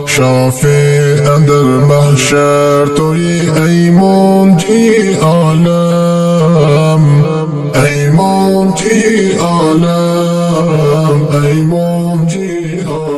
شافع در محشر توی ای منجی عالم، ای منجی عالم، ای منجی عالم.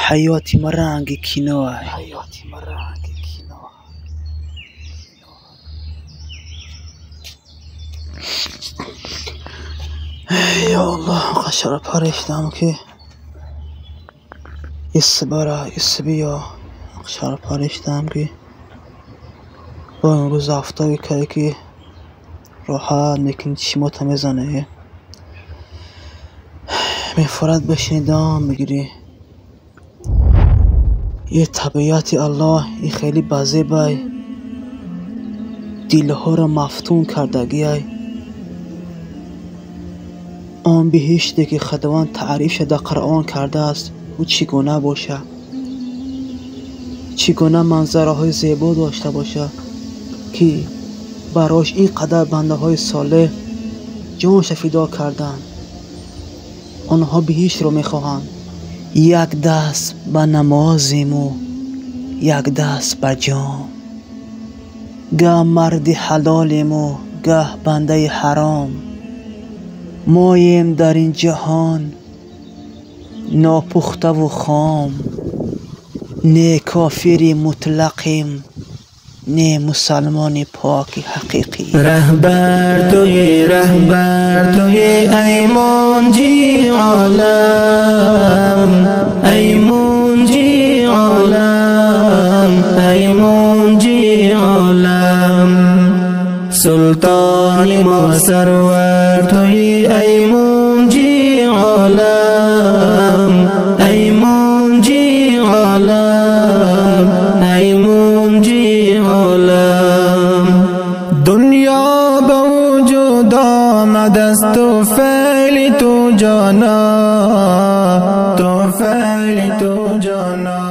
حياتي مرانgi kinoa یا الله قشر پرشتم که برا بیا قشر پرشتم که با امروز آفتابی که راحت میکنی چشمات میزنه میفرد بشینی دام میگیری یه طبیعت الله این خیلی بزیبای دلها را مفتون کردگی آن بهشتی که خداوند تعریفش در قرآن کرده است او چگونه باشه چگونه منظره های زیبا داشته باشه که براش اینقدر بنده های صالح جانش فدا کردند. آنها بهشت رو میخواهند. یک دست به نمازیم و یک دست به جام، گه مرد حلالیم و گه بنده حرام. ماییم در این جهان ناپخته و خام، نه کافر مطلقیم نه مسلمان پاک حقیقی. رهبر توی ای منجی عالم، ای منجی عالم، ای منجی عالم. سلطان ما سرور توی ای منجی عالم، ای منجی عالم، ای منجی عالم. دنیا به وجود آمد است تو فعل تو جانا، تو فعل تو جانا.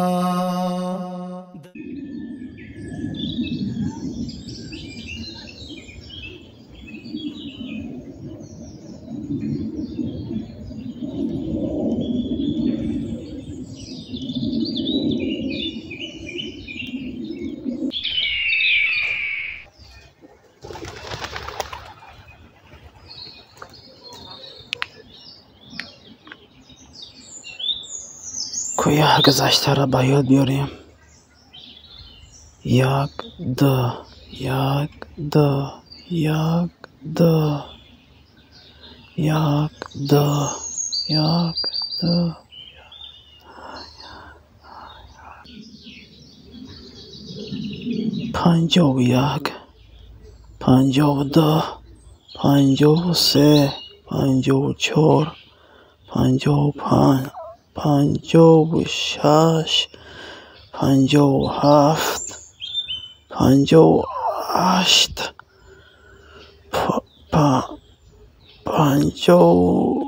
کویه گذشته را به یاد بیاریم. یک دو، یک دو، یک دو، یک دو، یک دو. پنجاه و یک، پنجاه و دو، پنجاه و سه، پنجاه و چهار، پنجاه و پنج، پنجاه و شش، پنجاه و هفت، پنجاه و هشت، پنجاه و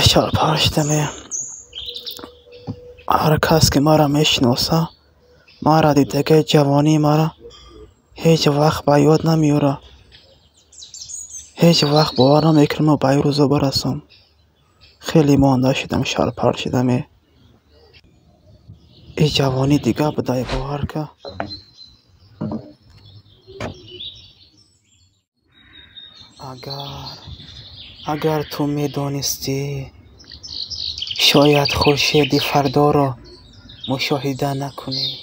چهار پنجتمه. هر کس که مرا میشناسه، مرا دیده جوانی مرا هیچ وقت به یاد نمیاره، هیچ وقت باور نمیکنم و به این روزا برسم. خیلی مانده شدم، شلپر شدم. این جوانی دیگه بده باور که اگر تو میدانستی شاید خورشید فردا را مشاهده نکنی.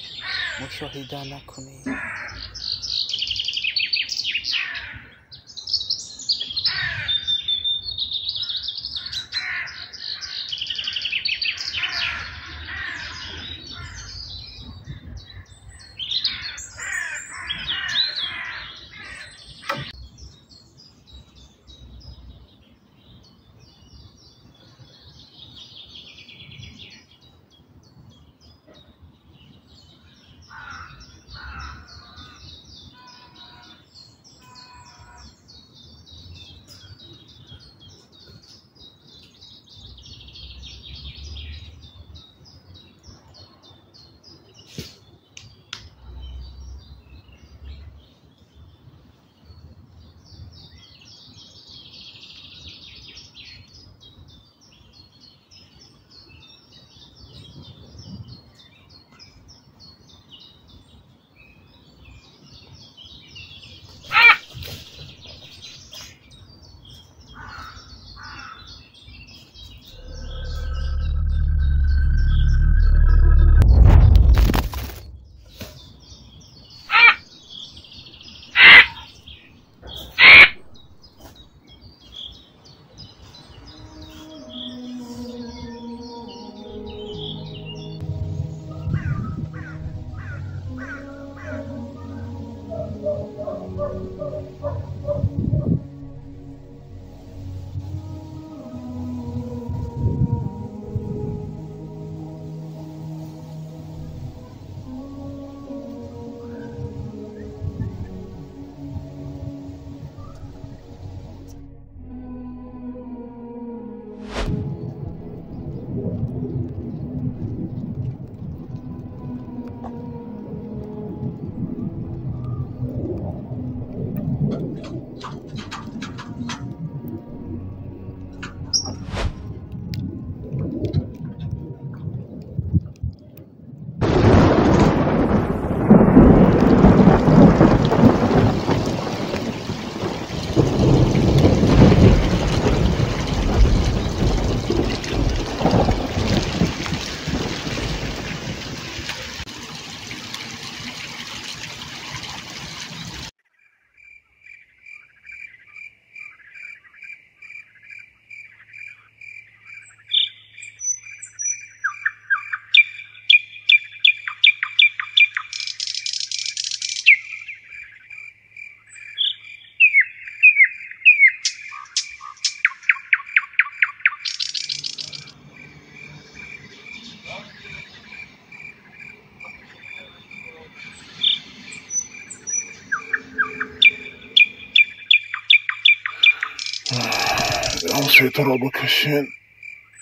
عصیت را بکشین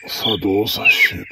100 شد